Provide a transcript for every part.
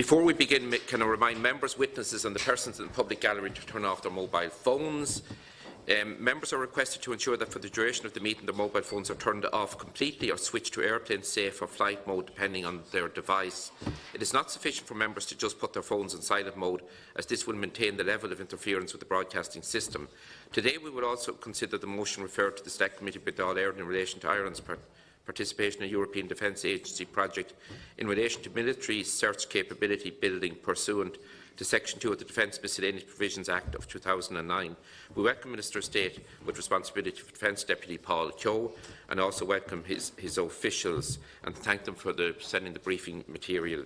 Before we begin, can I remind members, witnesses and the persons in the public gallery to turn off their mobile phones. Members are requested to ensure that for the duration of the meeting their mobile phones are turned off completely or switched to airplane safe or flight mode depending on their device. It is not sufficient for members to just put their phones in silent mode, as this will maintain the level of interference with the broadcasting system. Today we will also consider the motion referred to the Select Committee by Dáil Éireann in relation to Ireland's participation in a European Defence Agency project in relation to military search capability building pursuant to Section 2 of the Defence Miscellaneous Provisions Act of 2009. We welcome Minister of State with responsibility for Defence Deputy Paul Crowe, and also welcome his officials and thank them for sending the briefing material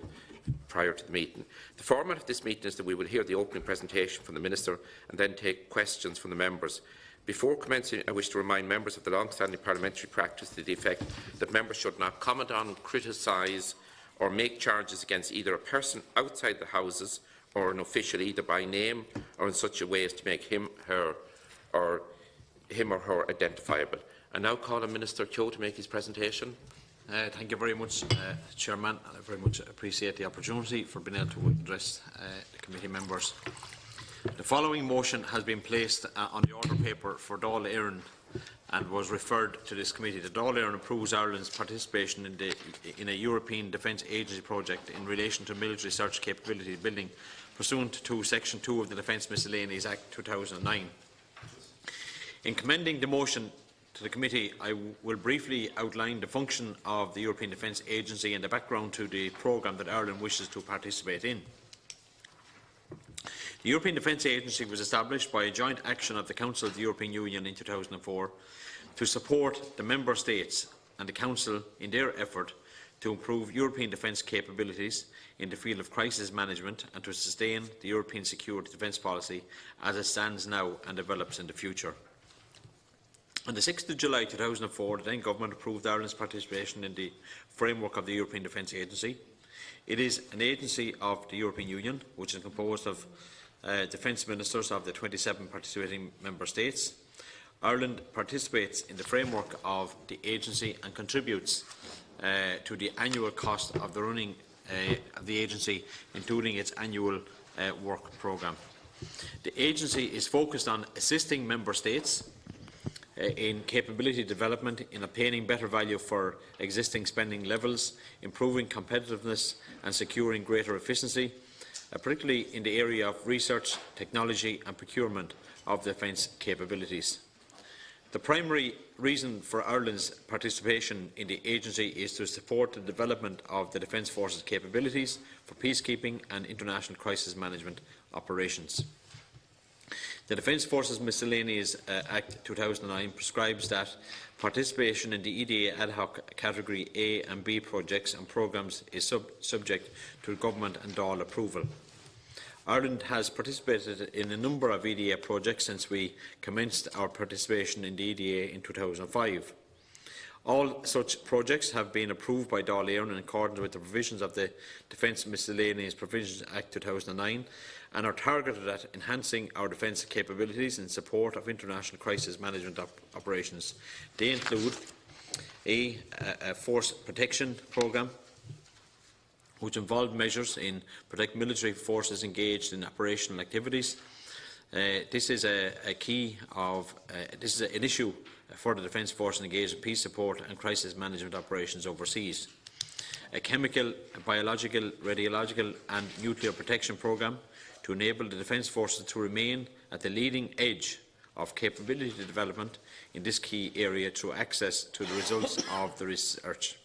prior to the meeting. The format of this meeting is that we will hear the opening presentation from the Minister and then take questions from the members. Before commencing, I wish to remind members of the long-standing parliamentary practice to the effect that members should not comment on, criticise or make charges against either a person outside the Houses or an official either by name or in such a way as to make him or her identifiable. I now call on Minister Crowe to make his presentation. Thank you very much, Chairman. I very much appreciate the opportunity for being able to address the committee members. The following motion has been placed on the order paper for Dáil Éireann and was referred to this committee. The Dáil Éireann approves Ireland's participation in a European Defence Agency project in relation to military search capability building pursuant to Section 2 of the Defence Miscellaneous Act 2009. In commending the motion to the committee, I will briefly outline the function of the European Defence Agency and the background to the programme that Ireland wishes to participate in. The European Defence Agency was established by a joint action of the Council of the European Union in 2004 to support the Member States and the Council in their effort to improve European defence capabilities in the field of crisis management and to sustain the European security defence policy as it stands now and develops in the future. On the 6th of July 2004, the then Government approved Ireland's participation in the framework of the European Defence Agency. It is an agency of the European Union, which is composed of defence ministers of the 27 participating member states. Ireland participates in the framework of the agency and contributes to the annual cost of the running of the agency, including its annual work programme. The agency is focused on assisting member states in capability development, in obtaining better value for existing spending levels, improving competitiveness and securing greater efficiency, particularly in the area of research, technology and procurement of defence capabilities. The primary reason for Ireland's participation in the agency is to support the development of the Defence Force's capabilities for peacekeeping and international crisis management operations. The Defence Forces Miscellaneous Act 2009 prescribes that participation in the EDA ad hoc Category A and B projects and programmes is subject to Government and Dáil approval. Ireland has participated in a number of EDA projects since we commenced our participation in the EDA in 2005. All such projects have been approved by Dáil Éireann in accordance with the provisions of the Defence Miscellaneous Provisions Act 2009 and are targeted at enhancing our defence capabilities in support of international crisis management operations. They include a force protection programme, which involved measures in protect military forces engaged in operational activities. This is an issue for the Defence Force engaged in peace support and crisis management operations overseas. A chemical, biological, radiological and nuclear protection programme to enable the Defence Forces to remain at the leading edge of capability development in this key area through access to the results of the research,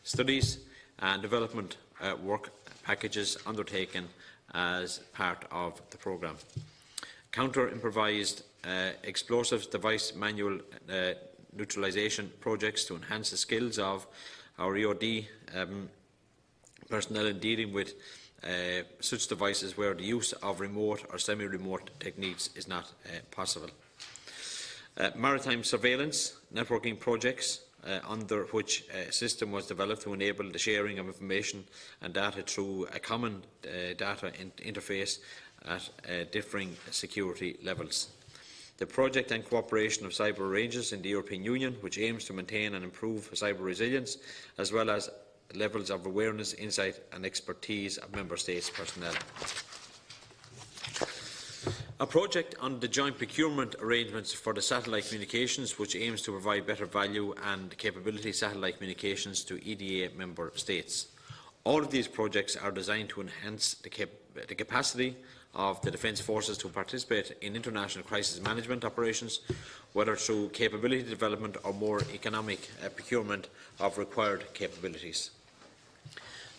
studies and development work packages undertaken as part of the programme. Counter-improvised explosives device manual neutralisation projects to enhance the skills of our EOD personnel in dealing with such devices where the use of remote or semi-remote techniques is not possible. Maritime surveillance networking projects under which a system was developed to enable the sharing of information and data through a common data interface at differing security levels. The project and cooperation of cyber ranges in the European Union, which aims to maintain and improve cyber resilience, as well as levels of awareness, insight and expertise of Member States personnel. A project on the joint procurement arrangements for the satellite communications, which aims to provide better value and capability satellite communications to EDA Member States. All of these projects are designed to enhance the capacity of the Defence Forces to participate in international crisis management operations, whether through capability development or more economic procurement of required capabilities.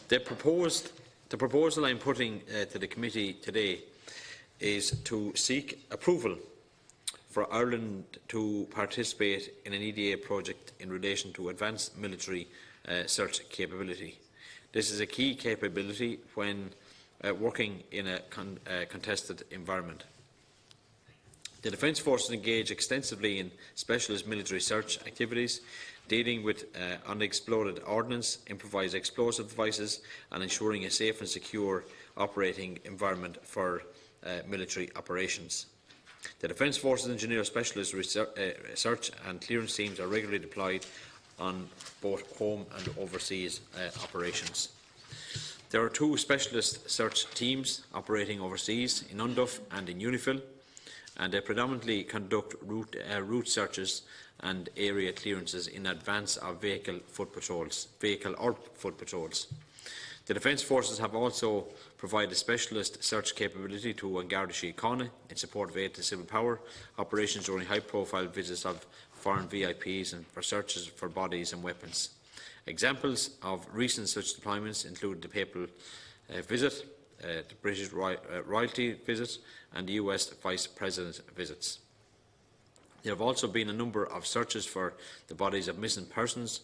The proposal I am putting to the committee today is to seek approval for Ireland to participate in an EDA project in relation to advanced military search capability. This is a key capability when working in a contested environment. The Defence Forces engage extensively in specialist military search activities, dealing with unexploded ordnance, improvised explosive devices and ensuring a safe and secure operating environment for military operations. The Defence Forces Engineer Specialist Research and Clearance teams are regularly deployed on both home and overseas operations. There are 2 specialist search teams operating overseas in UNDUF and in UNIFIL, and they predominantly conduct route searches and area clearances in advance of vehicle or foot patrols. The Defence Forces have also provided specialist search capability to An Garda Síochána in support of aid to civil power operations during high-profile visits of foreign VIPs and for searches for bodies and weapons. Examples of recent such deployments include the Papal visit, the British royalty visit and the US Vice President visits. There have also been a number of searches for the bodies of missing persons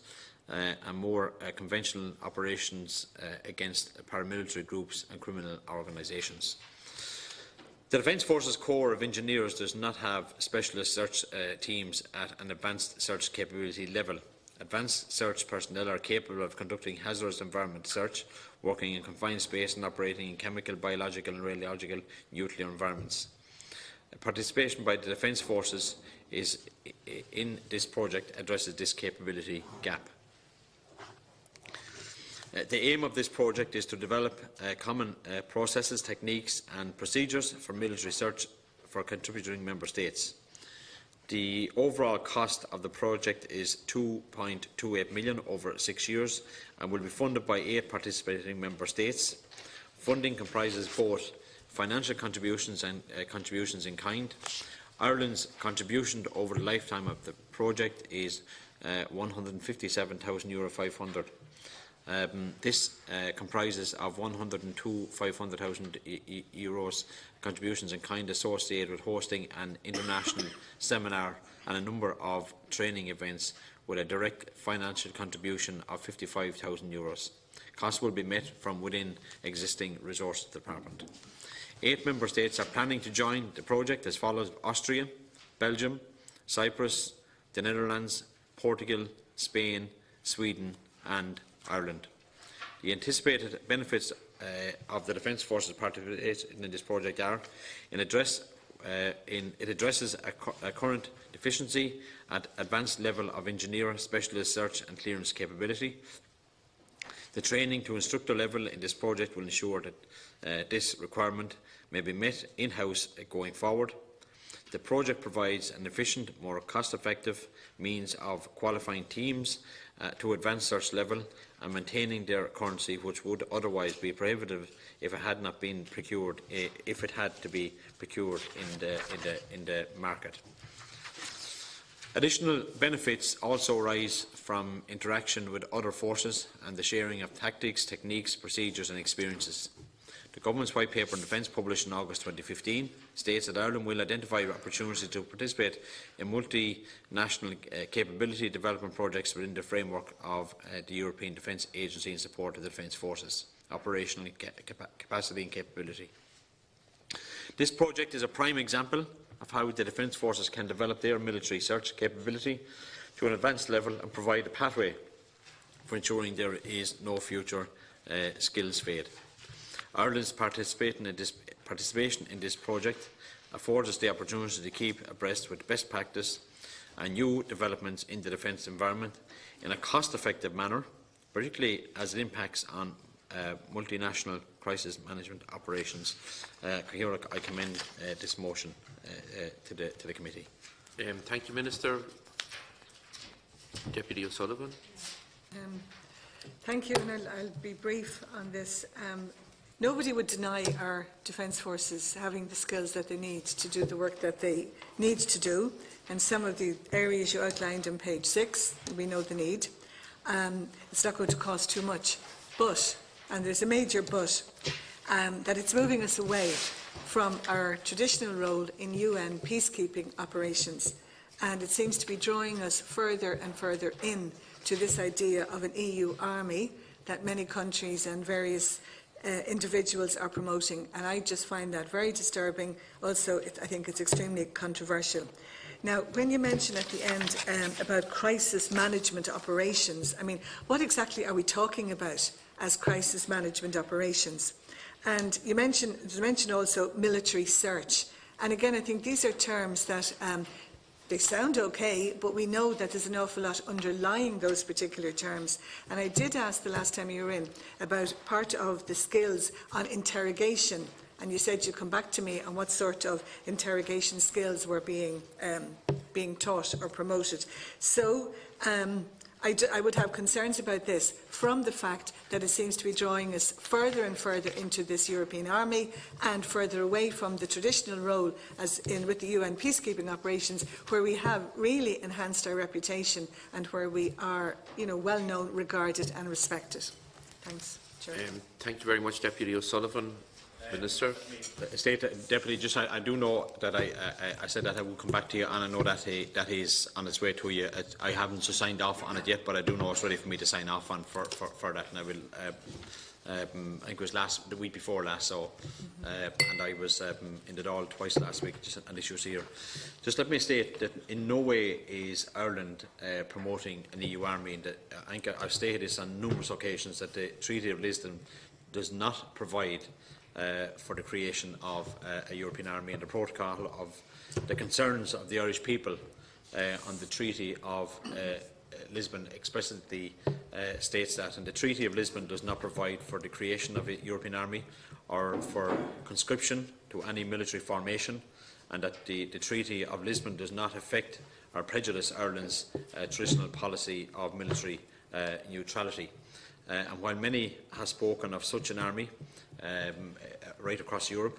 and more conventional operations against paramilitary groups and criminal organisations. The Defence Forces Corps of Engineers does not have specialist search teams at an advanced search capability level. Advanced search personnel are capable of conducting hazardous environment search, working in confined space and operating in chemical, biological and radiological nuclear environments. Participation by the Defence Forces in this project addresses this capability gap. The aim of this project is to develop common processes, techniques and procedures for military search for contributing Member States. The overall cost of the project is €2.28 million over 6 years and will be funded by 8 participating Member States. Funding comprises both financial contributions and contributions in kind. Ireland's contribution over the lifetime of the project is €157,500. This comprises of €102,500 contributions in kind associated with hosting an international seminar and a number of training events with a direct financial contribution of €55,000. Costs will be met from within existing resources department. 8 Member States are planning to join the project as follows: Austria, Belgium, Cyprus, the Netherlands, Portugal, Spain, Sweden and Ireland. The anticipated benefits of the Defence Forces participation in this project are it addresses a current deficiency at advanced level of engineer, specialist search and clearance capability. The training to instructor level in this project will ensure that this requirement may be met in-house going forward. The project provides an efficient, more cost-effective means of qualifying teams to advanced search level and maintaining their currency, which would otherwise be prohibitive if it had not been procured. If it had to be procured in the market. Additional benefits also arise from interaction with other forces and the sharing of tactics, techniques, procedures and experiences. The Government's White Paper on Defence, published in August 2015, states that Ireland will identify opportunities to participate in multinational capability development projects within the framework of the European Defence Agency in support of the Defence Forces, operational capacity and capability. This project is a prime example of how the Defence Forces can develop their military search capability to an advanced level and provide a pathway for ensuring there is no future skills fade. Ireland's participation in this project affords us the opportunity to keep abreast with best practice and new developments in the defence environment in a cost-effective manner particularly as it impacts on multinational crisis management operations. I commend this motion to the committee. Thank you, Minister. Deputy O'Sullivan. Thank you, and I'll be brief on this. Nobody would deny our Defence Forces having the skills that they need to do the work that they need to do, and some of the areas you outlined on page 6, we know the need. It's not going to cost too much, but, and there's a major but, that it's moving us away from our traditional role in UN peacekeeping operations, and it seems to be drawing us further and further in to this idea of an EU army that many countries and various individuals are promoting, and I just find that very disturbing. Also, I think it's extremely controversial. Now, when you mention at the end about crisis management operations, I mean, what exactly are we talking about as crisis management operations? And you mentioned also military search, and again, I think these are terms that they sound okay, but we know that there's an awful lot underlying those particular terms. And I did ask the last time you were in about part of the skills on interrogation, and you said you'd come back to me on what sort of interrogation skills were being taught or promoted. So I would have concerns about this from the fact that it seems to be drawing us further and further into this European army and further away from the traditional role as in with the UN peacekeeping operations, where we have really enhanced our reputation and where we are, well known, regarded and respected. Thanks, Chair. Thank you very much, Deputy O'Sullivan. Minister. Deputy, just I do know that I said that I will come back to you, and I know that that is on its way to you. I haven't signed off on it yet, but I do know it's ready for me to sign off on for that, and I will. I think it was the week before last, so and I was in the Dáil twice last week, just on issues here. Just let me state that in no way is Ireland promoting an EU army. And I think I've stated this on numerous occasions that the Treaty of Lisbon does not provide for the creation of a European army, and the protocol of the concerns of the Irish people on the Treaty of Lisbon explicitly states that, and the Treaty of Lisbon does not provide for the creation of a European army or for conscription to any military formation, and that the Treaty of Lisbon does not affect or prejudice Ireland's traditional policy of military neutrality. And while many have spoken of such an army right across Europe,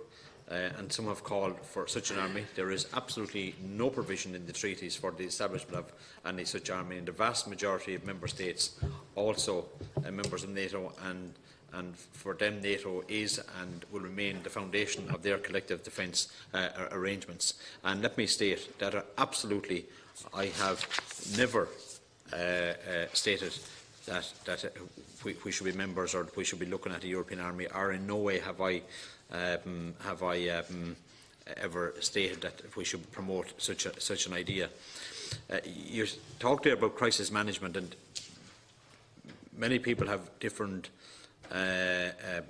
and some have called for such an army, there is absolutely no provision in the treaties for the establishment of any such army, and the vast majority of member states also members of NATO, and for them NATO is and will remain the foundation of their collective defence arrangements. And let me state that absolutely I have never stated that we should be members or we should be looking at a European army, or in no way have I ever stated that we should promote such an idea. You talked there about crisis management, and many people have different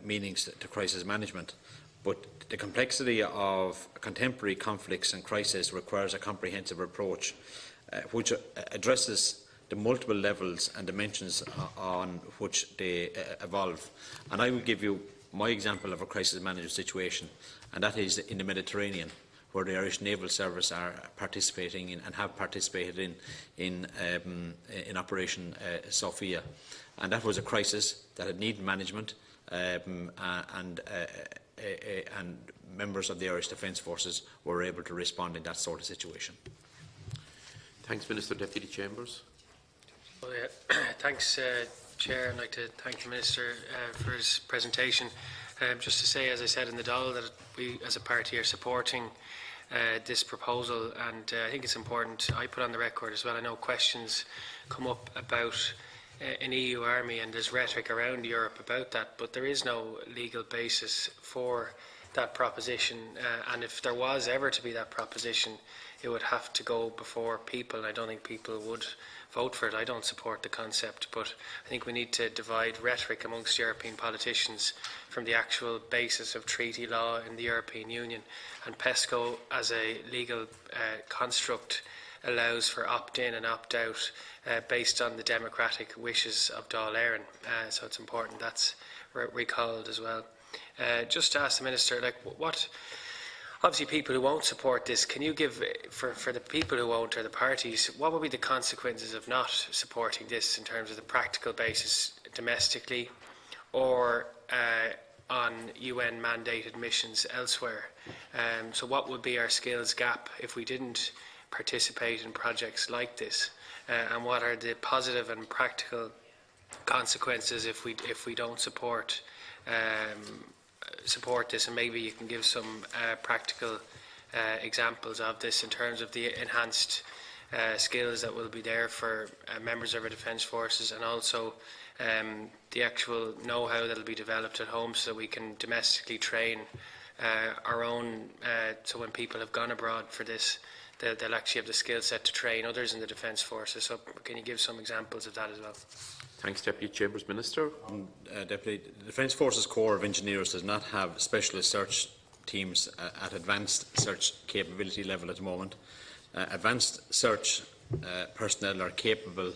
meanings to crisis management, but the complexity of contemporary conflicts and crises requires a comprehensive approach which addresses the multiple levels and dimensions on which they evolve. And I will give you my example of a crisis management situation, and that is in the Mediterranean, where the Irish Naval Service are participating in and have participated in Operation Sophia. And that was a crisis that had needed management, and members of the Irish Defence Forces were able to respond in that sort of situation. Thanks, Minister. Deputy Chambers. Well, thanks, Chair. I'd like to thank the Minister for his presentation. Just to say, as I said in the Dáil, that we as a party are supporting this proposal, and I think it's important I put on the record as well. I know questions come up about an EU army, and there's rhetoric around Europe about that, but there is no legal basis for that proposition, and if there was ever to be that proposition, it would have to go before people. I don't think people would vote for it. I don't support the concept, but I think we need to divide rhetoric amongst European politicians from the actual basis of treaty law in the European Union. And PESCO, as a legal construct, allows for opt-in and opt-out based on the democratic wishes of Dáil Éireann. So it's important that's recalled as well. Just to ask the Minister, like, what, obviously people who won't support this, can you give, for the people who won't, or the parties, what would be the consequences of not supporting this in terms of the practical basis domestically or on UN mandated missions elsewhere? So what would be our skills gap if we didn't participate in projects like this? And what are the positive and practical consequences if we don't support this? And maybe you can give some practical examples of this in terms of the enhanced skills that will be there for members of our Defence Forces, and also the actual know-how that will be developed at home, so we can domestically train our own, so when people have gone abroad for this, they'll actually have the skill set to train others in the Defence Forces. So can you give some examples of that as well? Thanks, Deputy Chambers Minister. Deputy, the Defence Forces Corps of Engineers does not have specialist search teams at advanced search capability level at the moment. Advanced search personnel are capable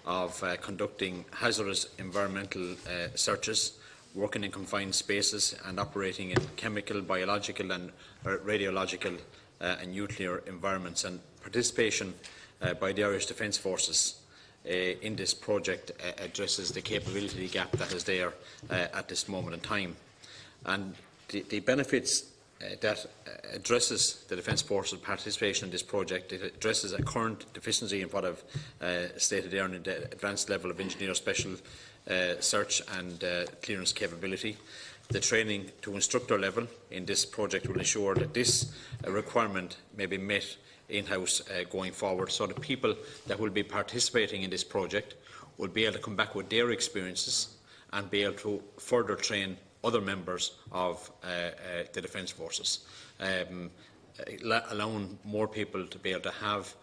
of conducting hazardous environmental searches, working in confined spaces and operating in chemical, biological and radiological and nuclear environments. And participation by the Irish Defence Forces in this project addresses the capability gap that is there at this moment in time. And the benefits that addresses the Defence Forces participation in this project, it addresses a current deficiency in what I've stated there in the advanced level of engineer special search and clearance capability. The training to instructor level in this project will ensure that this requirement may be met in-house going forward, so the people that will be participating in this project will be able to come back with their experiences and be able to further train other members of the Defence Forces, allowing more people to be able to have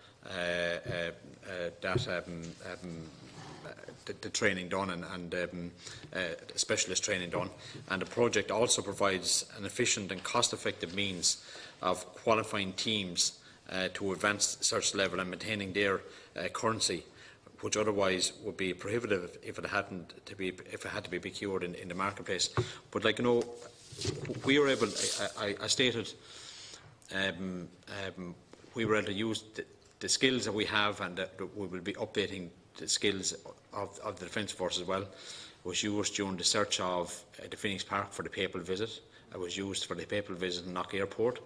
the training done and specialist training done. And the project also provides an efficient and cost-effective means of qualifying teams to advanced search level and maintaining their currency, which otherwise would be prohibitive if it had to be procured in the marketplace. But, like, you know, we were able, I stated, we were able to use the skills that we have, and that we will be updating the skills of the Defence Force as well. It was used during the search of the Phoenix Park for the papal visit. It was used for the papal visit in Knock Airport.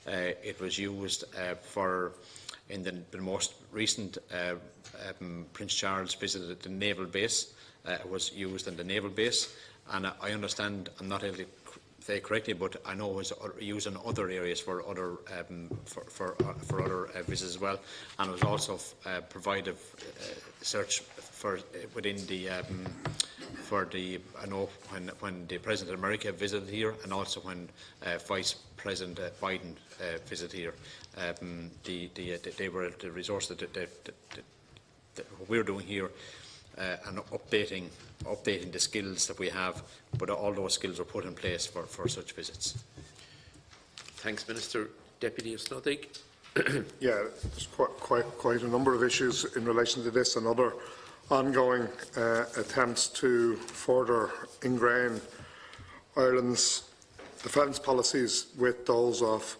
It was used in the most recent Prince Charles visited the naval base. It was used in the naval base, and I understand, I'm not able to say correctly, but I know it was used in other areas for other other visits as well, and it was also provided search for within the I know when the President of America visited here, and also when Vice President Biden visited here, they were the resource that what we're doing here, and updating the skills that we have, but all those skills are put in place for such visits. Thanks, Minister. Deputy O'Sullivan. Yeah, there's quite a number of issues in relation to this and other ongoing attempts to further ingrain Ireland's defence policies with those of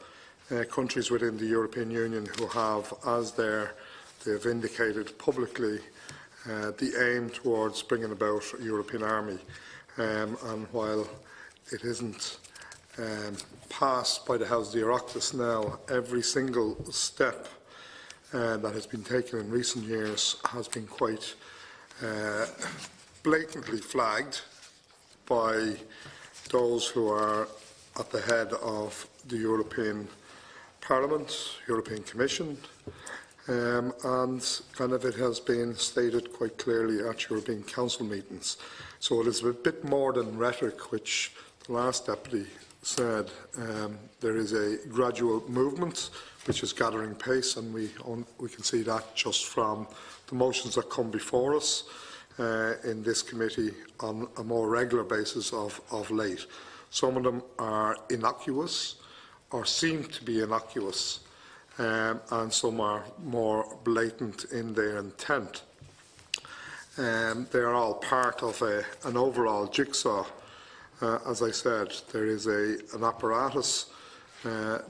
countries within the European Union who have, as they've indicated publicly, the aim towards bringing about a European army. And while it isn't passed by the House of Oireachtas now, every single step that has been taken in recent years has been quite blatantly flagged by those who are at the head of the European Parliament, European Commission, and it has been stated quite clearly at European Council meetings. So it is a bit more than rhetoric, which the last Deputy said. There is a gradual movement which is gathering pace, and we can see that just from the motions that come before us in this committee on a more regular basis of late. Some of them are innocuous or seem to be innocuous, and some are more blatant in their intent. They are all part of an overall jigsaw. As I said, there is an apparatus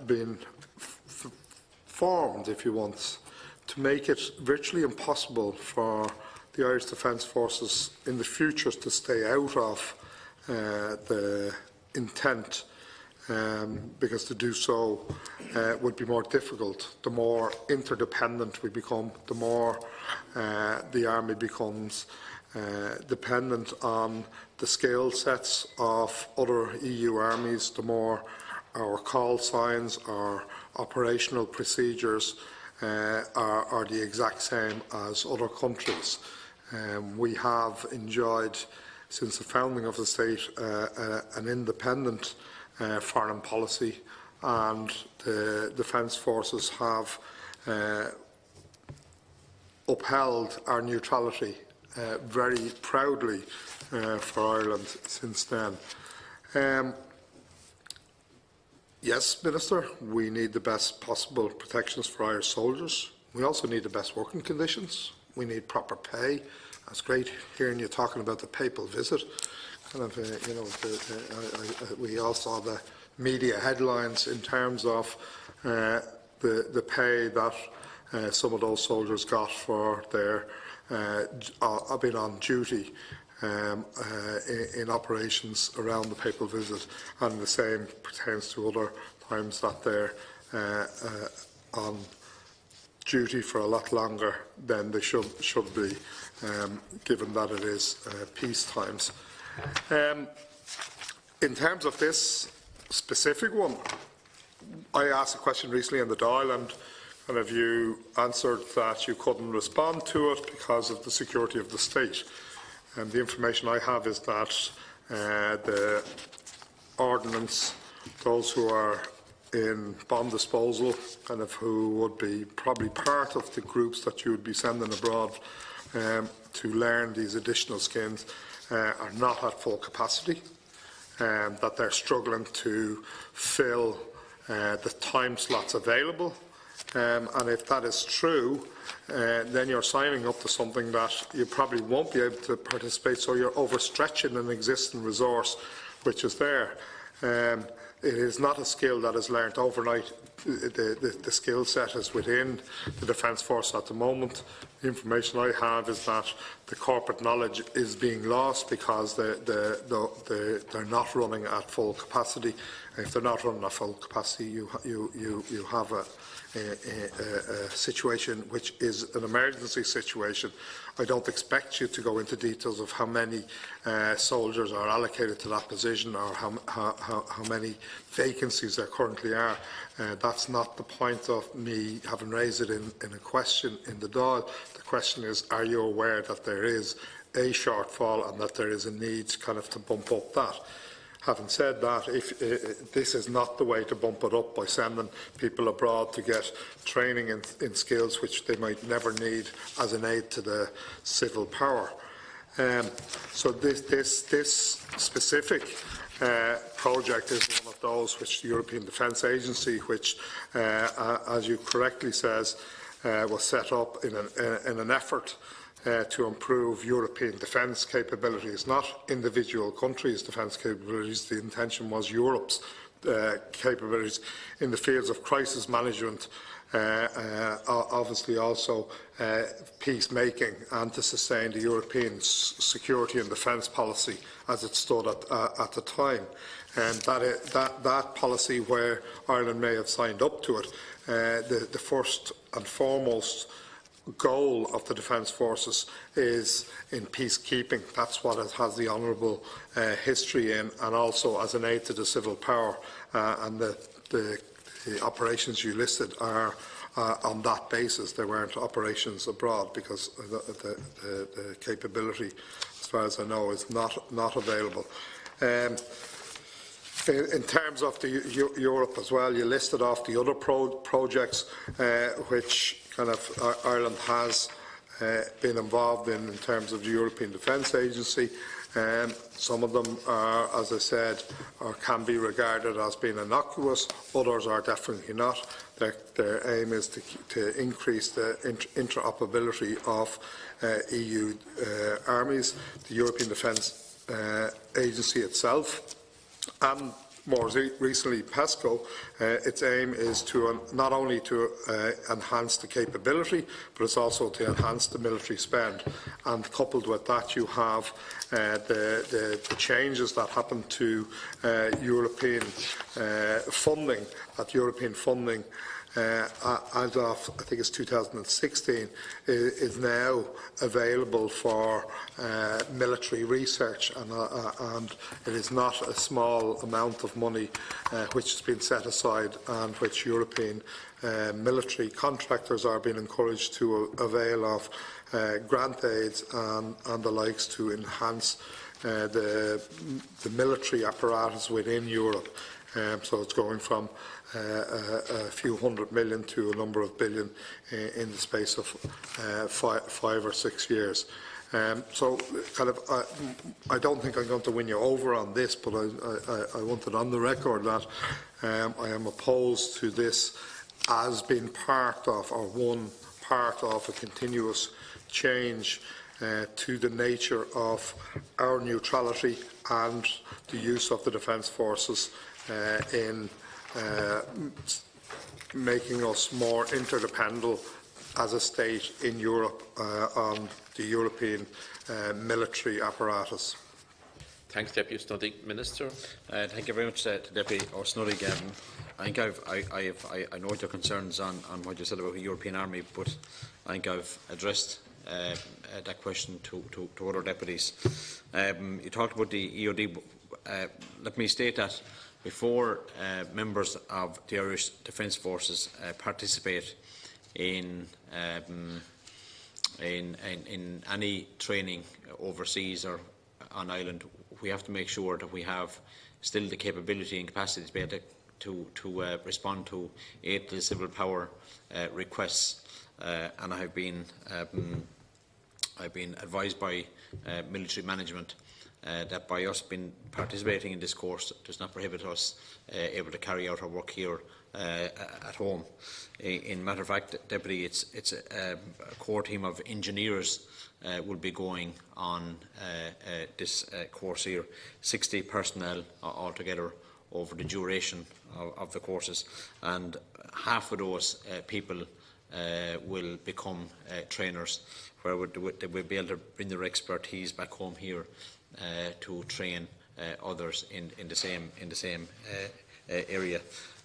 being formed, if you want, to make it virtually impossible for the Irish Defence Forces in the future to stay out of the intent, because to do so would be more difficult. The more interdependent we become, the more the army becomes dependent on the skill sets of other EU armies, the more our call signs, our operational procedures are the exact same as other countries. We have enjoyed, since the founding of the state, an independent foreign policy, and the Defence Forces have upheld our neutrality very proudly for Ireland since then. Yes, Minister, we need the best possible protections for Irish soldiers. We also need the best working conditions. We need proper pay. It's great hearing you talking about the papal visit. Kind of, we all saw the media headlines in terms of the pay that some of those soldiers got for their being on duty in operations around the papal visit, and the same pertains to other times that they're on duty for a lot longer than they should be, given that it is peace times. In terms of this specific one, I asked a question recently in the Dáil, and you answered that you couldn't respond to it because of the security of the state. And the information I have is that the ordnance, those who are in bomb disposal, who would be probably part of the groups that you would be sending abroad to learn these additional skills, are not at full capacity, that they're struggling to fill the time slots available. And if that is true, then you're signing up to something that you probably won't be able to participate, so you're overstretching an existing resource which is there. It is not a skill that is learnt overnight. The skill set is within the Defence Force at the moment. The information I have is that the corporate knowledge is being lost because they're not running at full capacity. And if they're not running at full capacity, you have a situation which is an emergency situation. I don't expect you to go into details of how many soldiers are allocated to that position, or how many vacancies there currently are. That's not the point of me having raised it in a question in the Dáil. The question is, are you aware that there is a shortfall and that there is a need to bump up that? Having said that, this is not the way to bump it up by sending people abroad to get training in skills which they might never need as an aid to the civil power. So this specific project is one of those which the European Defence Agency, which, as you correctly says, was set up in an effort to improve European defence capabilities, not individual countries' defence capabilities. The intention was Europe's capabilities in the fields of crisis management, obviously also peacemaking, and to sustain the European security and defence policy as it stood at the time. And that policy, where Ireland may have signed up to it, the first and foremost goal of the Defence Forces is in peacekeeping. That's what it has the honourable history in, and also as an aid to the civil power. And the operations you listed are on that basis. There weren't operations abroad because the capability, as far as I know, is not available. In terms of Europe as well, you listed off the other projects which Ireland has been involved in terms of the European Defence Agency. Some of them are, as I said, can be regarded as being innocuous, others are definitely not. Their aim is to increase the interoperability of EU armies, the European Defence Agency itself, and more recently PESCO. Its aim is to not only to enhance the capability, but it's also to enhance the military spend. And coupled with that, you have the changes that happen to European funding. That European funding, as of I think it's 2016, is now available for military research, and it is not a small amount of money which has been set aside, and which European military contractors are being encouraged to avail of grant aids and the likes to enhance the military apparatus within Europe. So it's going from a few hundred million to a number of billion in the space of 5 or 6 years. So, I don't think I'm going to win you over on this, but I wanted on the record that I am opposed to this as being part of, or one part of, a continuous change to the nature of our neutrality and the use of the Defence Forces in making us more interdependent as a state in Europe on the European military apparatus. Thanks, Deputy Snoddy. Minister. Thank you very much, Deputy O'Snoddy. I think I know your concerns on what you said about the European Army, but I think I've addressed that question to other deputies. You talked about the EOD. Let me state that before members of the Irish Defence Forces participate in any training overseas or on island, we have to make sure that we have still the capability and capacity to be able to respond to aid to the civil power requests. And I've been advised by military management that by us participating in this course does not prohibit us able to carry out our work here at home. In matter of fact, Deputy, it's a core team of engineers will be going on this course here, 60 personnel altogether over the duration of the courses, and half of those people will become trainers, where they will be able to bring their expertise back home here to train others in the same area.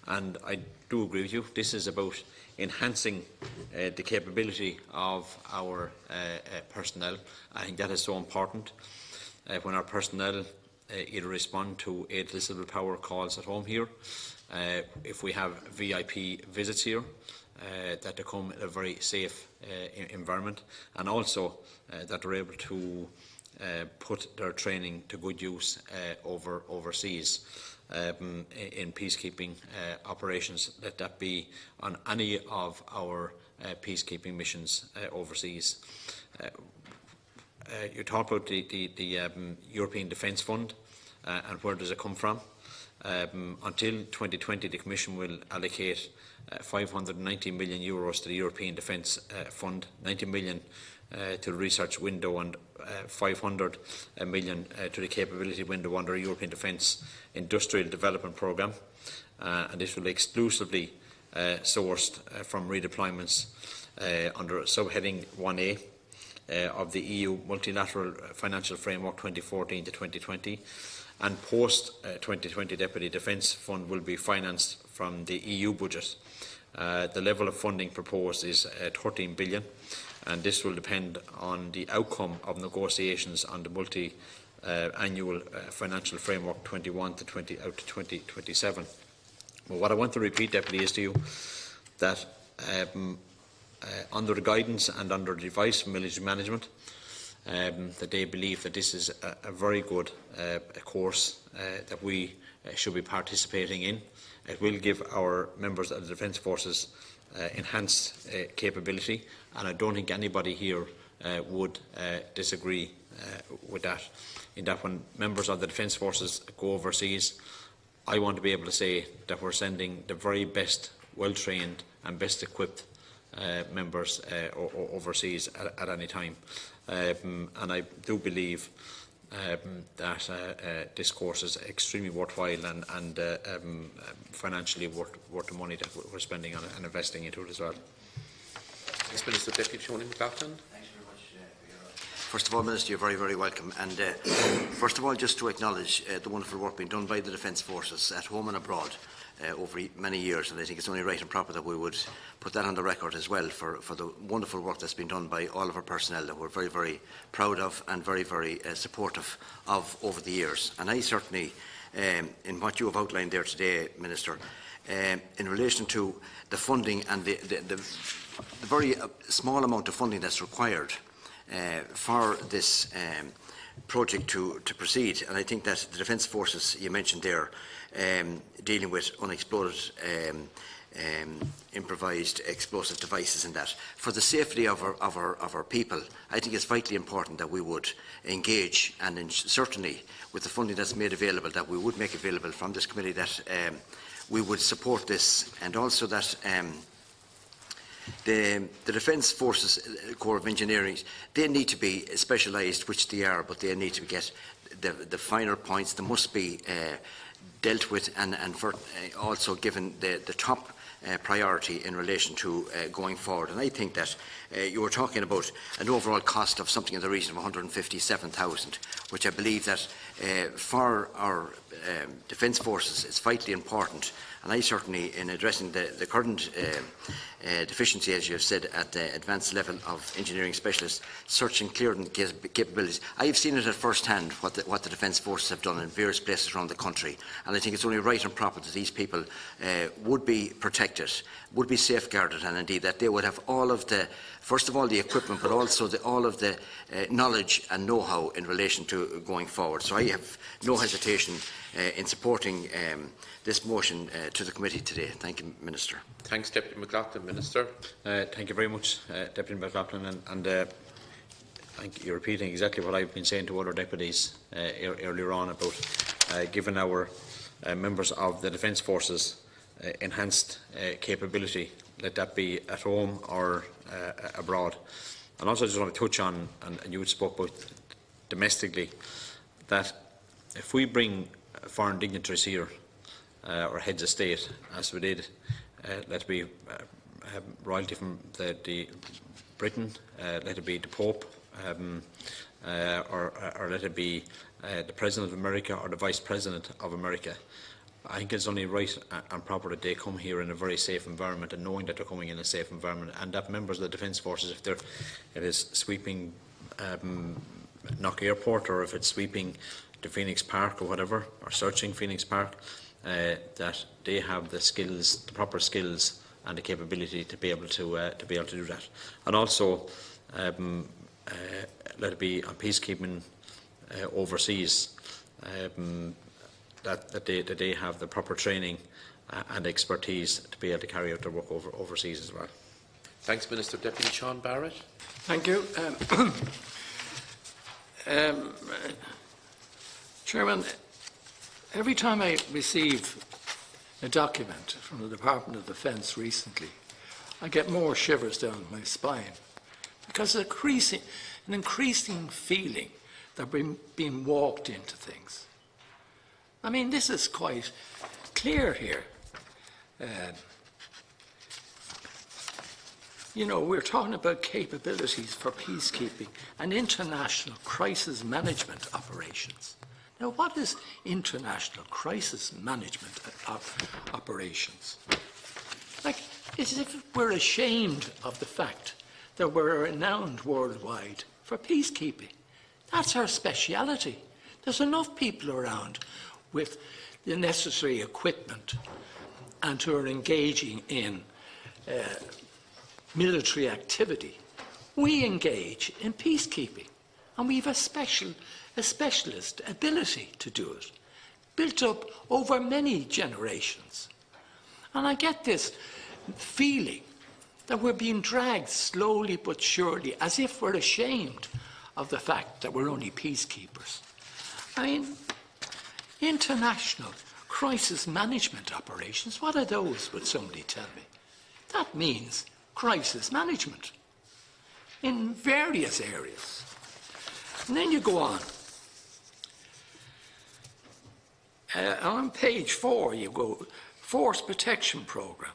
And I do agree with you. This is about enhancing the capability of our personnel. I think that is so important. When our personnel either respond to aid to the civil power calls at home here, if we have VIP visits here, that they come in a very safe environment, and also that they're able to put their training to good use overseas in peacekeeping operations, let that be on any of our peacekeeping missions overseas. You talked about the European Defence Fund and where does it come from. Until 2020, the Commission will allocate €590 million to the European Defence Fund, 90 million to the research window, and 500 million to the capability window under the European Defence Industrial Development Programme. And this will be exclusively sourced from redeployments under subheading 1A of the EU Multilateral Financial Framework 2014 to 2020. And post-2020, Deputy Defence Fund will be financed from the EU budget. The level of funding proposed is 13 billion, and this will depend on the outcome of negotiations on the multi-annual financial framework 21 to 2027. But what I want to repeat, Deputy, is to you that under the guidance and under the advice from military management, that they believe that this is a very good course that we should be participating in. It will give our members of the Defence Forces enhanced capability, and I don't think anybody here would disagree with that, in that when members of the Defence Forces go overseas, I want to be able to say that we're sending the very best, well-trained and best equipped members overseas at any time. And I do believe that this course is extremely worthwhile and financially worth the money that we're spending on it and investing into it as well. Thanks, Minister. Deputy Seán McLoughlin. First of all, Minister, you're very, very welcome. And first of all, just to acknowledge the wonderful work being done by the Defence Forces at home and abroad over many years. And I think it's only right and proper that we would put that on the record as well for the wonderful work that's been done by all of our personnel that we're very, very proud of and very, very supportive of over the years. And I certainly, in what you have outlined there today, Minister, in relation to the funding and the very small amount of funding that's required for this project to proceed, and I think that the Defence Forces you mentioned there, dealing with unexploded improvised explosive devices and that, for the safety of our people, I think it's vitally important that we would engage, and certainly with the funding that's made available, that we would make available from this committee, that we would support this, and also that the Defence Forces Corps of Engineering, they need to be specialised, which they are, but they need to get the finer points. They must be dealt with and also given the top priority in relation to going forward. And I think that you were talking about an overall cost of something in the region of 157,000, which I believe that for our Defence Forces is vitally important. And I certainly, in addressing the current deficiency, as you have said, at the advanced level of engineering specialists, searching clearing capabilities, I have seen it at first hand what the Defence Forces have done in various places around the country. And I think it's only right and proper that these people would be protected, would be safeguarded, and indeed that they would have all of the, first of all, the equipment, but also all of the knowledge and know-how in relation to going forward. So I have no hesitation in supporting this motion to the committee today. Thank you, Minister. Thanks, Deputy McLoughlin. Minister. Thank you very much, Deputy McLoughlin. And I think you're repeating exactly what I've been saying to other deputies earlier on about giving our members of the Defence Forces enhanced capability, let that be at home or abroad. And also I just want to touch on, and you spoke about domestically, that if we bring foreign dignitaries here, or heads of state, as we did, let it be royalty from the Britain, let it be the Pope, or let it be the President of America or the Vice President of America, I think it's only right and proper that they come here in a very safe environment, and knowing that they're coming in a safe environment, and that members of the Defence Forces, if it is sweeping Knock Airport, or if it's sweeping to Phoenix Park or whatever, or searching Phoenix Park, that they have the skills, the proper skills and the capability to be able to do that. And also, let it be on peacekeeping overseas, that they have the proper training and expertise to be able to carry out their work overseas as well. Thanks, Minister. Deputy Seán Barrett. Thank you. Chairman, every time I receive a document from the Department of Defence recently, I get more shivers down my spine, because an increasing feeling that we're being walked into things. I mean, this is quite clear here. You know, we're talking about capabilities for peacekeeping and international crisis management operations. Now, what is international crisis management operations? Like, it's as if we're ashamed of the fact that we're renowned worldwide for peacekeeping. That's our speciality. There's enough people around with the necessary equipment and who are engaging in military activity. We engage in peacekeeping, and we have a specialist ability to do it, built up over many generations. And I get this feeling that we're being dragged slowly but surely, as if we're ashamed of the fact that we're only peacekeepers. I mean, international crisis management operations, what are those, would somebody tell me? That means crisis management in various areas. And then you go on. On page 4, you go, Force Protection Programme.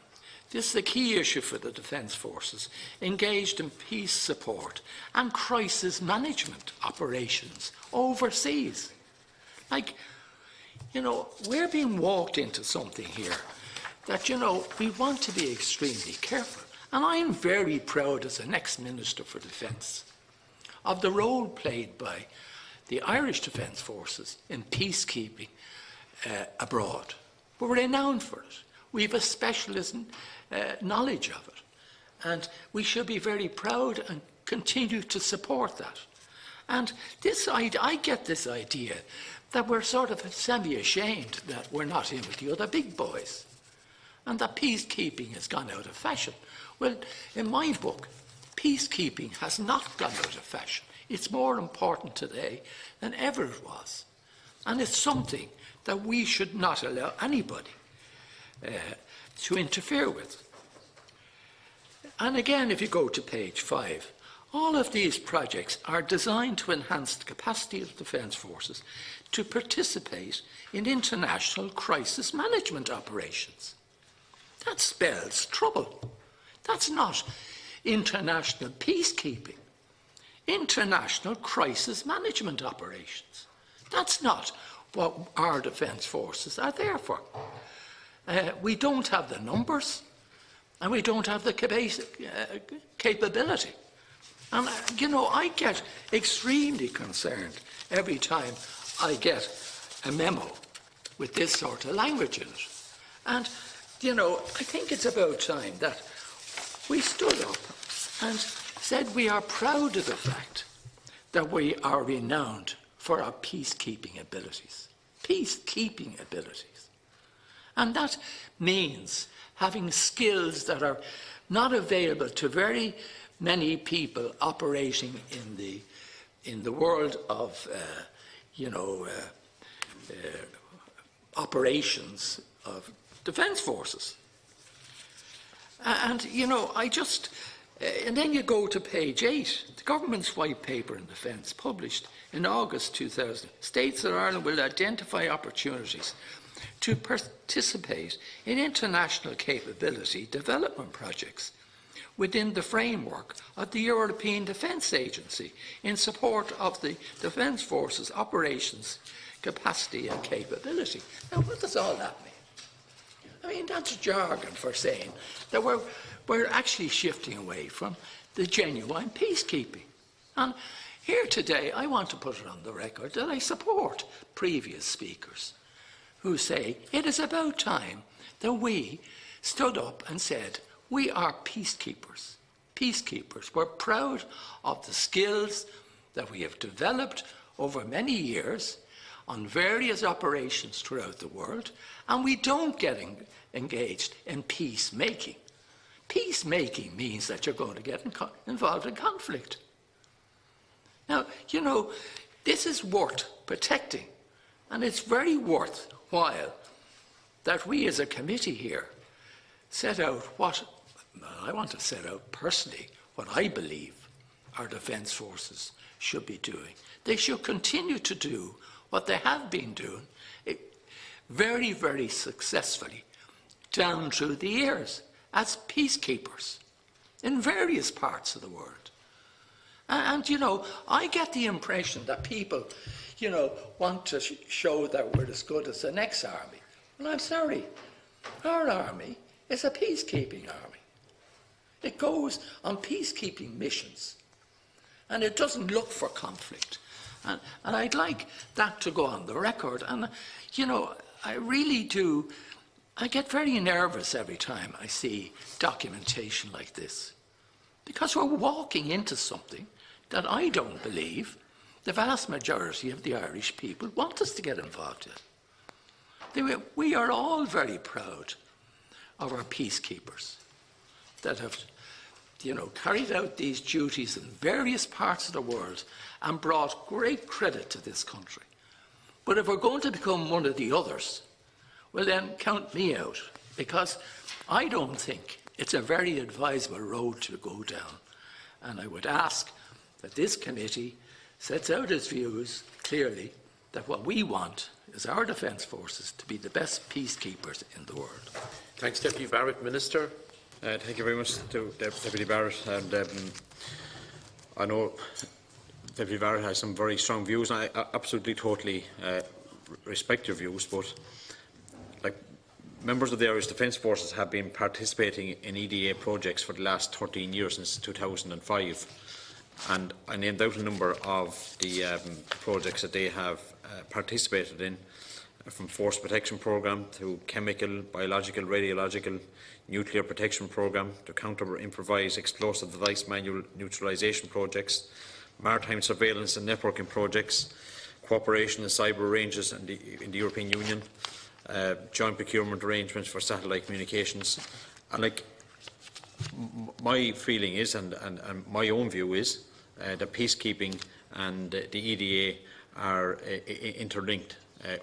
This is a key issue for the Defence Forces, engaged in peace support and crisis management operations overseas. Like, you know, we're being walked into something here that, you know, we want to be extremely careful. And I'm very proud as an ex-Minister for Defence of the role played by the Irish Defence Forces in peacekeeping abroad. We're renowned for it. We have a specialist knowledge of it. And we should be very proud and continue to support that. And this, I get this idea that we're sort of semi-ashamed that we're not in with the other big boys and that peacekeeping has gone out of fashion. Well, in my book, peacekeeping has not gone out of fashion. It's more important today than ever it was. And it's something that we should not allow anybody to interfere with. And again, if you go to page 5, all of these projects are designed to enhance the capacity of Defence Forces to participate in international crisis management operations. That spells trouble. That's not international peacekeeping. International crisis management operations. That's not what our Defence Forces are there for. We don't have the numbers and we don't have the capability. And, you know, I get extremely concerned every time I get a memo with this sort of language in it. And, you know, I think it's about time that we stood up and said we are proud of the fact that we are renowned for our peacekeeping abilities. Peacekeeping abilities. And that means having skills that are not available to very many people operating in the world of, operations of Defence Forces. And, you know, and then you go to page 8. The government's white paper in defence, published in August 2000, states that Ireland will identify opportunities to participate in international capability development projects within the framework of the European Defence Agency in support of the Defence Forces operations capacity and capability. Now, what does all that mean? I mean, that's jargon for saying that we're actually shifting away from the genuine peacekeeping. And here today, I want to put it on the record that I support previous speakers who say it is about time that we stood up and said, we are peacekeepers. Peacekeepers. We're proud of the skills that we have developed over many years on various operations throughout the world, and we don't get engaged in peacemaking. Peacemaking means that you're going to get involved in conflict. Now, you know, this is worth protecting, and it's very worthwhile that we as a committee here set out I want to set out personally what I believe our Defence Forces should be doing. They should continue to do what they have been doing very, very successfully down through the years as peacekeepers in various parts of the world. And you know, I get the impression that people, you know, want to show that we're as good as the next army. Well, I'm sorry. Our army is a peacekeeping army. It goes on peacekeeping missions. And it doesn't look for conflict. And I'd like that to go on the record. And, you know, I really do. I get very nervous every time I see documentation like this. Because we're walking into something that I don't believe the vast majority of the Irish people want us to get involved in. We are all very proud of our peacekeepers that have carried out these duties in various parts of the world and brought great credit to this country. But if we're going to become one of the others, well then count me out, because I don't think it's a very advisable road to go down. And I would ask that this committee sets out its views clearly that what we want is our defence forces to be the best peacekeepers in the world. Thanks, Deputy Barrett. Minister. Thank you very much to Deputy Barrett. And I know Deputy Barrett has some very strong views, and I absolutely, totally respect your views. But like members of the Irish Defence Forces have been participating in EDA projects for the last 13 years, since 2005. And I named out a number of the projects that they have participated in, from Force Protection Programme to Chemical, Biological, Radiological, Nuclear Protection Programme to Counter Improvised Explosive Device Manual Neutralisation Projects, Maritime Surveillance and Networking Projects, Cooperation in Cyber Ranges in the European Union, Joint Procurement Arrangements for Satellite Communications. And like, my feeling is, and my own view is, that peacekeeping and the EDA are interlinked.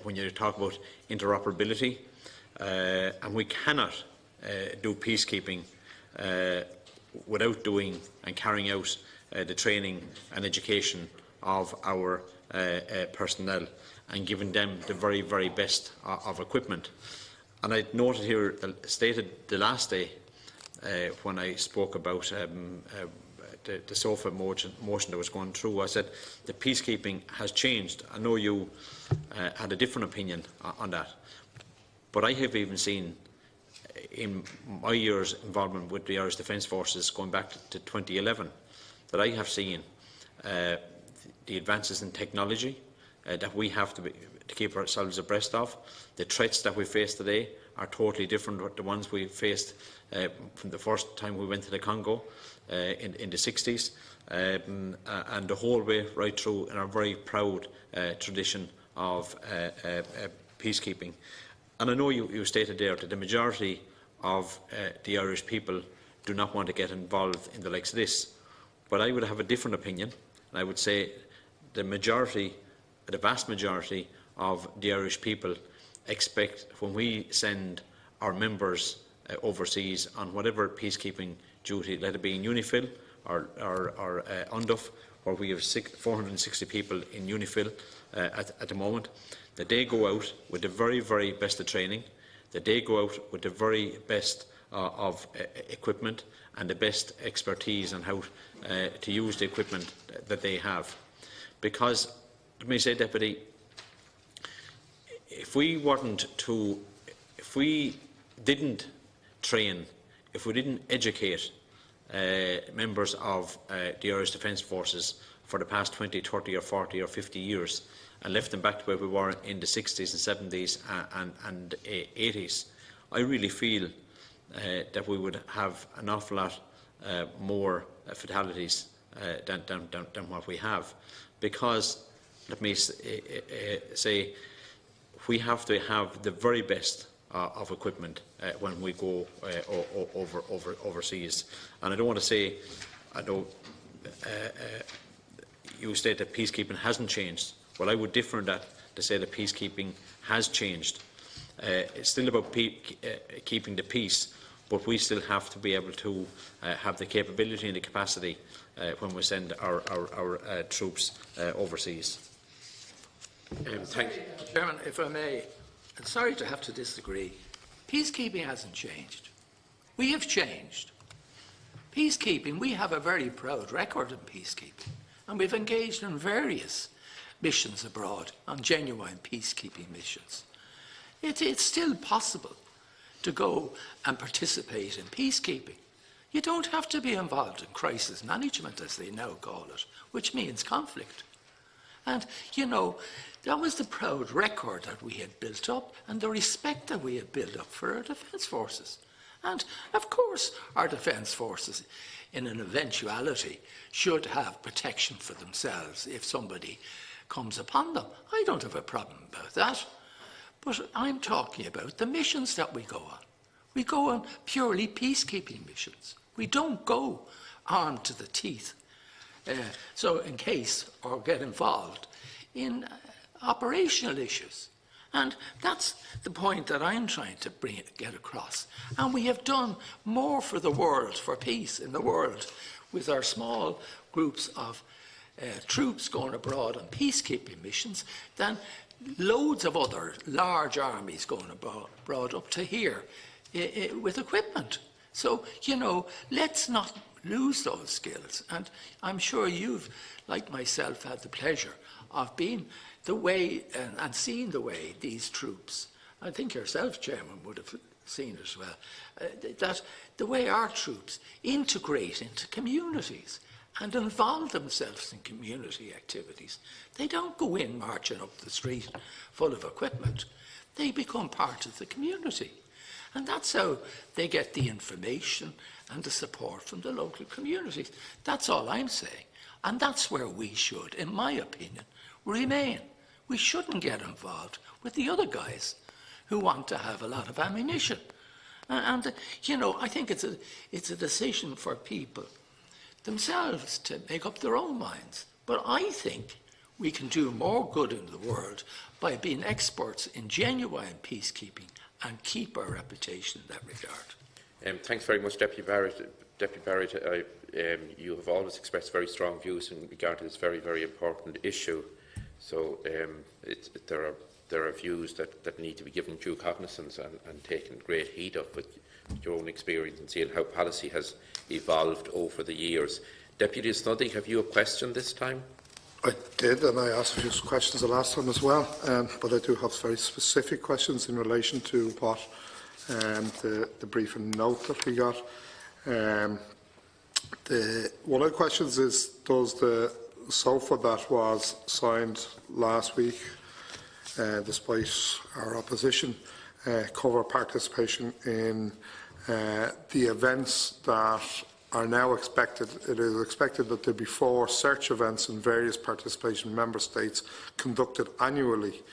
When you talk about interoperability, and we cannot do peacekeeping without doing and carrying out the training and education of our personnel and giving them the very, very best of equipment. And I noted here, stated the last day when I spoke about the SOFA motion that was going through, I said the peacekeeping has changed. I know you had a different opinion on that, but I have even seen in my year's involvement with the Irish Defence Forces going back to 2011 that I have seen the advances in technology that we have to keep ourselves abreast of. The threats that we face today are totally different from the ones we faced from the first time we went to the Congo in the 60s, and the whole way right through in our very proud tradition of peacekeeping. And I know you stated there that the majority of the Irish people do not want to get involved in the likes of this, but I would have a different opinion, and I would say the vast majority of the Irish people expect, when we send our members overseas on whatever peacekeeping duty, let it be in UNIFIL or UNDOF, where we have 460 people in UNIFIL at the moment, that they go out with the very, very best of training, that they go out with the very best of equipment and the best expertise on how to use the equipment that they have. Because, let me say, Deputy, if we didn't train, if we didn't educate members of the Irish Defence Forces for the past 20, 30 or 40 or 50 years and left them back to where we were in the 60s and 70s and 80s, I really feel that we would have an awful lot more fatalities than what we have. Because, let me say, we have to have the very best of equipment when we go overseas. And I don't want to say, I know you state that peacekeeping hasn't changed. Well, I would differ on that to say that peacekeeping has changed. It's still about keeping the peace, but we still have to be able to have the capability and the capacity when we send our troops overseas. Thank you. Chairman, if I may, I'm sorry to have to disagree. Peacekeeping hasn't changed. We have changed. Peacekeeping, we have a very proud record in peacekeeping, and we've engaged in various missions abroad, on genuine peacekeeping missions. It's still possible to go and participate in peacekeeping. You don't have to be involved in crisis management, as they now call it, which means conflict. And, you know, that was the proud record that we had built up and the respect that we had built up for our defence forces. And, of course, our defence forces, in an eventuality, should have protection for themselves if somebody comes upon them. I don't have a problem about that. But I'm talking about the missions that we go on. We go on purely peacekeeping missions. We don't go armed to the teeth, so in case or get involved in operational issues. And that's the point that I'm trying to get across. And we have done more for the world, for peace in the world, with our small groups of troops going abroad on peacekeeping missions than loads of other large armies going abroad up to here with equipment. So, you know, let's not lose those skills. And I'm sure you've, like myself, had the pleasure of being the way and seeing the way these troops, I think yourself, Chairman, would have seen as well, that the way our troops integrate into communities and involve themselves in community activities. They don't go in marching up the street full of equipment. They become part of the community. And that's how they get the information and the support from the local communities. That's all I'm saying. And that's where we should, in my opinion, remain. We shouldn't get involved with the other guys who want to have a lot of ammunition. And you know, I think it's a decision for people themselves to make up their own minds. But I think we can do more good in the world by being experts in genuine peacekeeping and keep our reputation in that regard. Thanks very much, Deputy Barrett. Deputy Barrett, you have always expressed very strong views in regard to this very, very important issue. So there are views that need to be given due cognizance and taken great heed of with your own experience and seeing how policy has evolved over the years. Deputy Snuddy, have you a question this time? I did, and I asked a few questions the last time as well, but I do have very specific questions in relation to what the briefing note that we got. One of the questions is, does the SOFA that was signed last week, despite our opposition, cover participation in the events that are now expected? It is expected that there be 4 search events in various participation member states conducted annually.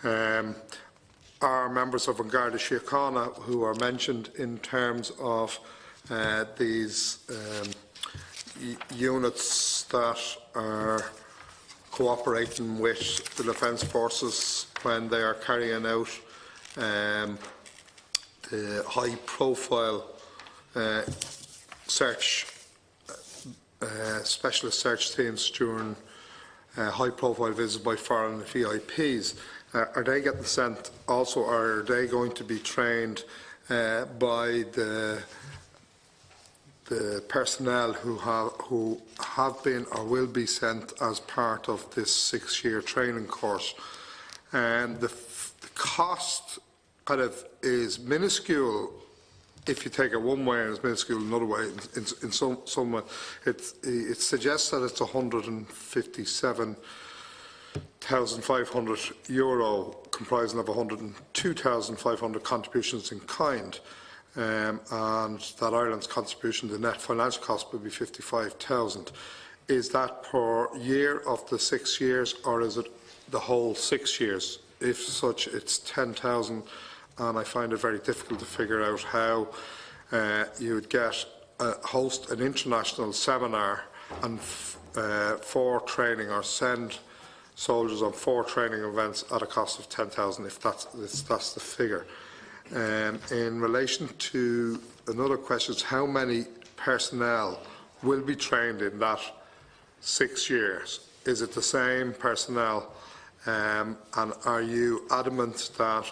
Are members of An Garda Síochána who are mentioned in terms of these units that are cooperating with the Defence Forces when they are carrying out the high-profile specialist search teams during high-profile visits by foreign VIPs? Are they getting sent also, or are they going to be trained by the personnel who have been or will be sent as part of this 6-year training course? And the cost kind of is minuscule if you take it one way, and it's minuscule another way. In some way, it suggests that it's €157,500, comprising of 102,500 contributions in kind, and that Ireland's contribution, the net financial cost, would be 55,000. Is that per year of the 6 years, or is it the whole 6 years? If such, it's 10,000. And I find it very difficult to figure out how you would host an international seminar and 4 training, or send soldiers on 4 training events at a cost of 10,000, if that's the figure. In relation to another question, how many personnel will be trained in that 6 years? Is it the same personnel? And are you adamant that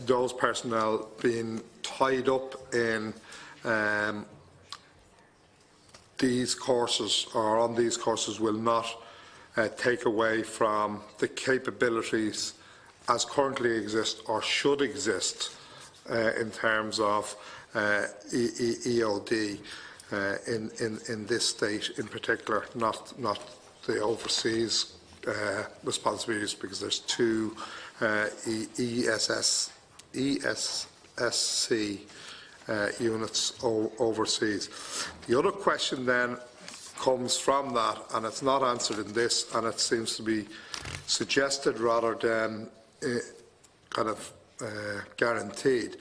those personnel being tied up in these courses or on these courses will not take away from the capabilities as currently exist or should exist in terms of EOD in this state in particular, not the overseas responsibilities, because there's 2 ESSC units overseas. The other question then comes from that, and it's not answered in this, and it seems to be suggested rather than kind of guaranteed.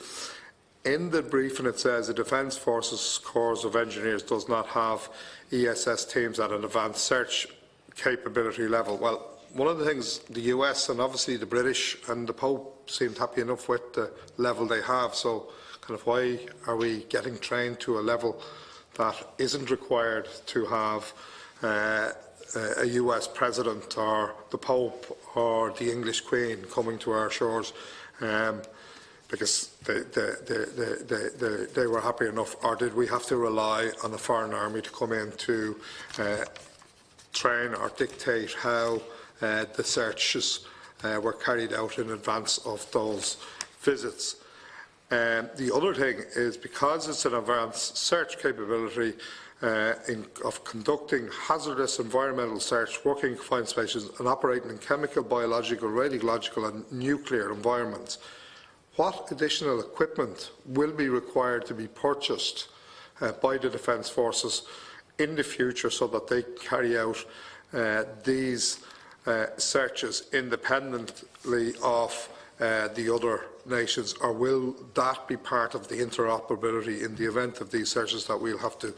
In the briefing it says the Defence Forces Corps of Engineers does not have ESS teams at an advanced search capability level. Well, one of the things the US and obviously the British and the Pope seemed happy enough with the level they have, so kind of why are we getting trained to a level that isn't required to have a US President or the Pope or the English Queen coming to our shores? Because they were happy enough, or did we have to rely on a foreign army to come in to train or dictate how the searches were carried out in advance of those visits? The other thing is, because it's an advanced search capability of conducting hazardous environmental search, working in confined spaces and operating in chemical, biological, radiological and nuclear environments, what additional equipment will be required to be purchased by the Defence Forces in the future so that they carry out these searches independently of the other nations, or will that be part of the interoperability in the event of these searches that we'll have to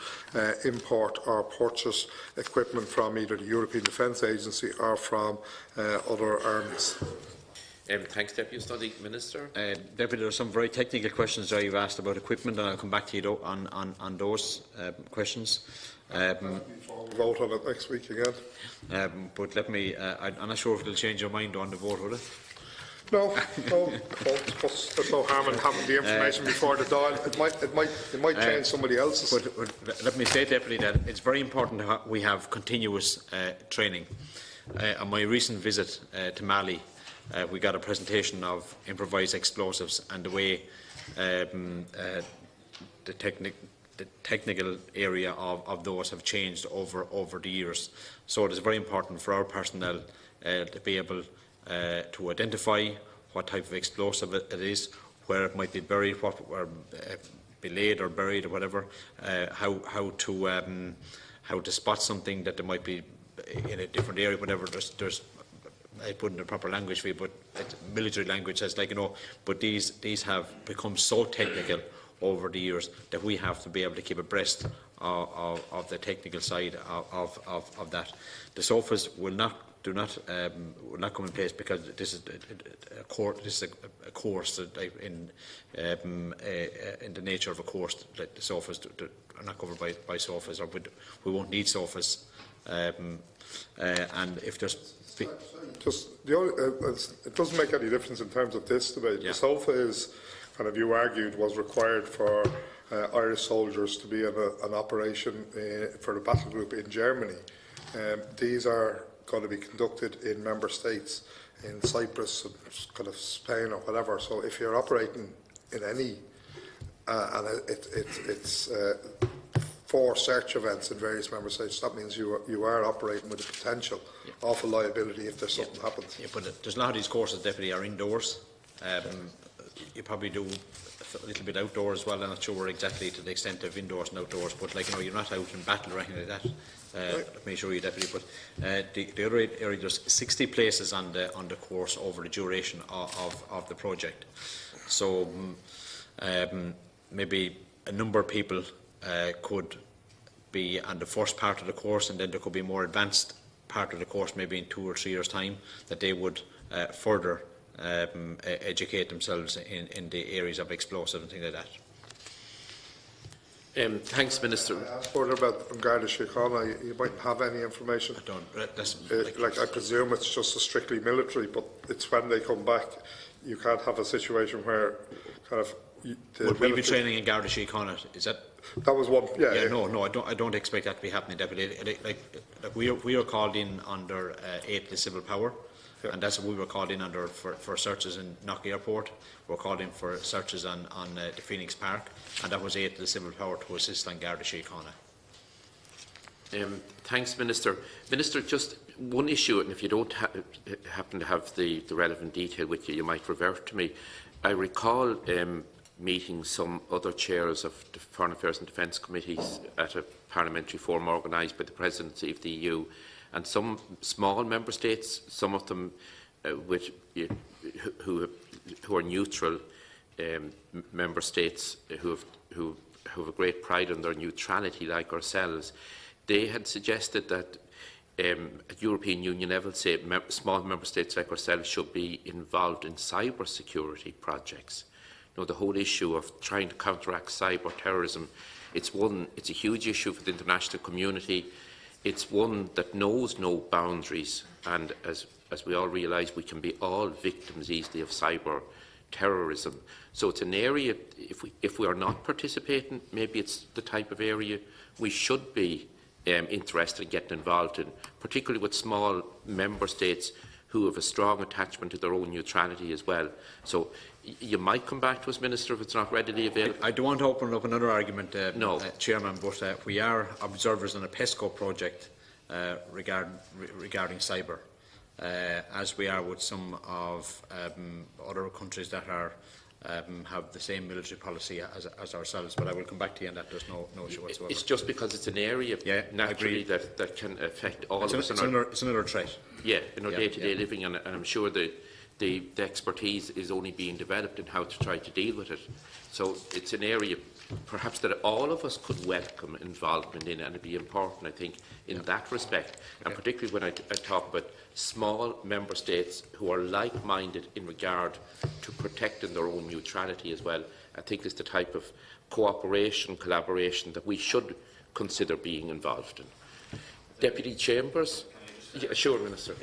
import or purchase equipment from either the European Defence Agency or from other armies? Thanks, Deputy Study Minister. Deputy, there are some very technical questions that you've asked about equipment, and I'll come back to you on those questions. Before we vote on it next week again. But let me, I'm not sure if it'll change your mind on the vote, will it? No. There's no harm in having the information before the dial. It might change somebody else's. But let me say, Deputy, that it's very important that we have continuous training. On my recent visit to Mali, we got a presentation of improvised explosives and the way the technical area of those have changed over the years. So it is very important for our personnel to be able to identify what type of explosive it is, where it might be buried, be laid or buried or whatever, how to spot something that there might be in a different area, whatever. There's I put in the proper language for you, but it's military language, as like, you know, but these have become so technical over the years that we have to be able to keep abreast of the technical side of that. The SOFAs will not come in place because this is a course that in the nature of a course that the SOFAs are not covered by SOFAs, or we won't need SOFAs, and if there's it doesn't make any difference in terms of this debate. Yeah. The SOFA is, kind of, you argued, was required for Irish soldiers to be in an operation for the battle group in Germany. These are going to be conducted in member states, in Cyprus and kind of Spain or whatever. So if you're operating in any, and it's 4 search events in various member states, that means you are operating with the potential of a liability if there's something happens. Yeah, but there's a lot of these courses, Deputy, are indoors. You probably do a little bit outdoors as well. I'm not sure exactly to the extent of indoors and outdoors, but, like, you know, you're not out in battle or anything like that. Let me show you, Deputy. But the other area, there's 60 places on the course over the duration of the project. So maybe a number of people could be on the first part of the course, and then there could be more advanced part of the course, maybe in 2 or 3 years' time, that they would further educate themselves in the areas of explosive and things like that. Thanks, Minister. I asked further about Garda Síochána. You mightn't have any information. I don't. That's, I presume it's just a strictly military, but it's when they come back, you can't have a situation where kind of. Would we be training in Garda Síochána? Is that? That was one. Yeah. No. I don't expect that to be happening, Deputy. We are called in under 8th Civil Power. Yeah. And that's what we were called in under for searches in Knock Airport. We were called in for searches on the Phoenix Park, and that was 8th the Civil Power to assist on Garda Síochána. Thanks, Minister. Minister, just one issue, and if you don't happen to have the relevant detail with you, you might revert to me. I recall meeting some other chairs of the Foreign Affairs and Defence Committees at a parliamentary forum organised by the Presidency of the EU, and some small member states, some of them who are neutral, member states who have a great pride in their neutrality, like ourselves, they had suggested that at European Union level, say, small member states like ourselves should be involved in cyber security projects. You know, the whole issue of trying to counteract cyber terrorism, it's a huge issue for the international community. It's one that knows no boundaries, and as we all realise, we can be all victims easily of cyber terrorism. So it's an area, if we are not participating, maybe it's the type of area we should be interested in getting involved in, particularly with small member states who have a strong attachment to their own neutrality as well. So you might come back to us, Minister, if it's not readily available. I don't want to open up another argument, no. Chairman, but we are observers on a PESCO project regarding cyber, as we are with some of other countries that are have the same military policy as ourselves. But I will come back to you on that. There's no issue whatsoever. It's just because it's an area, naturally, that can affect all of us. It's another threat. Yeah, in our day-to-day living, and I'm sure the expertise is only being developed in how to try to deal with it. So it's an area perhaps that all of us could welcome involvement in, and it'd be important, I think, in that respect. And particularly when I talk about small member states who are like-minded in regard to protecting their own neutrality as well, I think is the type of cooperation, collaboration that we should consider being involved in. Deputy Chambers? Yeah, sure, Minister.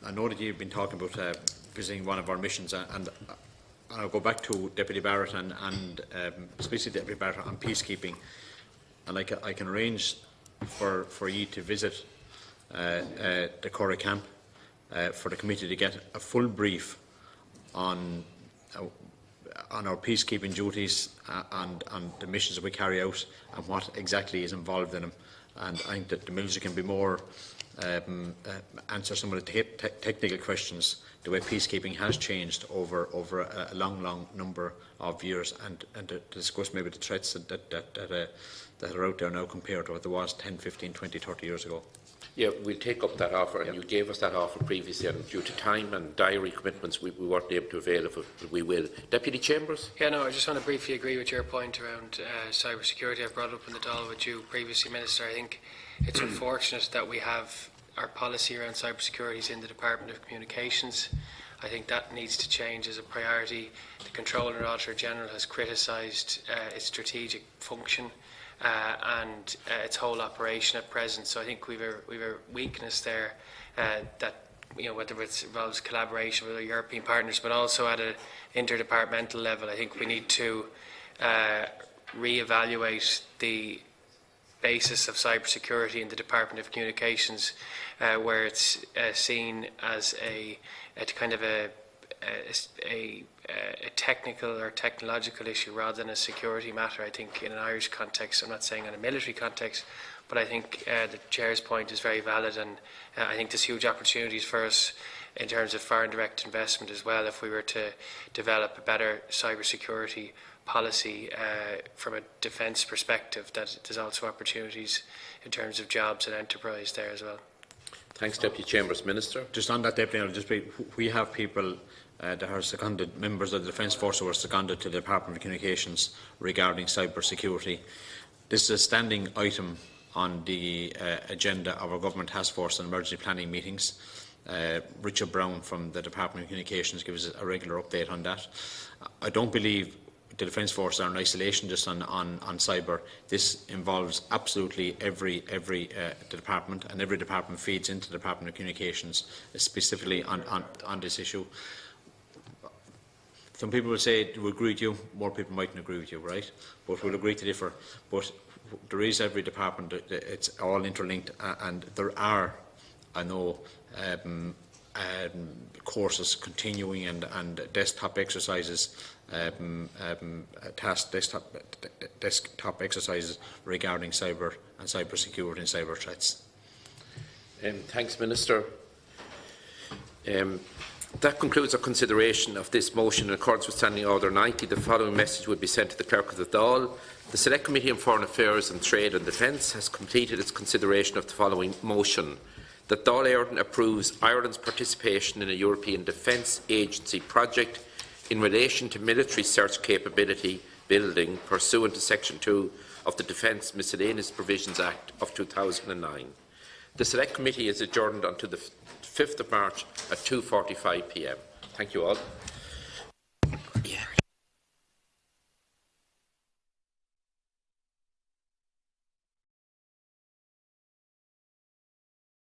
I know that you've been talking about visiting one of our missions, and I'll go back to Deputy Barrett and especially Deputy Barrett on peacekeeping, and I can arrange for you to visit the Corrie camp for the committee to get a full brief on our peacekeeping duties and the missions that we carry out and what exactly is involved in them. And I think that the Minister can be more answer some of the technical questions, the way peacekeeping has changed over a long number of years, and to discuss maybe the threats that are out there now compared to what there was 10, 15, 20, 30 years ago. Yeah, we'll take up that offer, and you gave us that offer previously, and due to time and diary commitments, we weren't able to avail of it, but we will. Deputy Chambers? Yeah, no, I just want to briefly agree with your point around cyber security. I've brought it up in the Dáil with you previously, Minister. I think it's unfortunate that we have our policy around cyber security in the Department of Communications. I think that needs to change as a priority. The Controller and Auditor General has criticised its strategic function and its whole operation at present. So I think we've a weakness there that, you know, whether it involves collaboration with our European partners, but also at an interdepartmental level, I think we need to re-evaluate the basis of cybersecurity in the Department of Communications, where it's seen as a kind of a technical or technological issue rather than a security matter. I think in an Irish context, I'm not saying in a military context, but I think the Chair's point is very valid, and I think there's huge opportunities for us in terms of foreign direct investment as well if we were to develop a better cybersecurity policy from a defence perspective. That there's also opportunities in terms of jobs and enterprise there as well. Thanks, Deputy Chambers. Minister? Just on that, Deputy, we have people that are seconded, members of the Defence Force who are seconded to the Department of Communications regarding cyber security. This is a standing item on the agenda of our Government Task Force and Emergency Planning meetings. Richard Brown from the Department of Communications gives us a regular update on that. I don't believe the Defence Force are in isolation just on cyber. This involves absolutely every department, and every department feeds into the Department of Communications specifically on this issue. Some people will say we agree with you, more people mightn't agree with you, right? But we'll agree to differ. But there is every department, it's all interlinked, and there are, I know, courses continuing and desktop exercises, desktop exercises regarding cyber and cyber security and cyber threats. Thanks, Minister. That concludes our consideration of this motion. In accordance with Standing Order 90, the following message will be sent to the Clerk of the Dáil. The Select Committee on Foreign Affairs and Trade and Defence has completed its consideration of the following motion: that Dáil Éireann approves Ireland's participation in a European Defence Agency project in relation to military search capability building pursuant to Section 2 of the Defence Miscellaneous Provisions Act of 2009. The Select Committee is adjourned until the 5th of March at 2:45 p.m. Thank you all.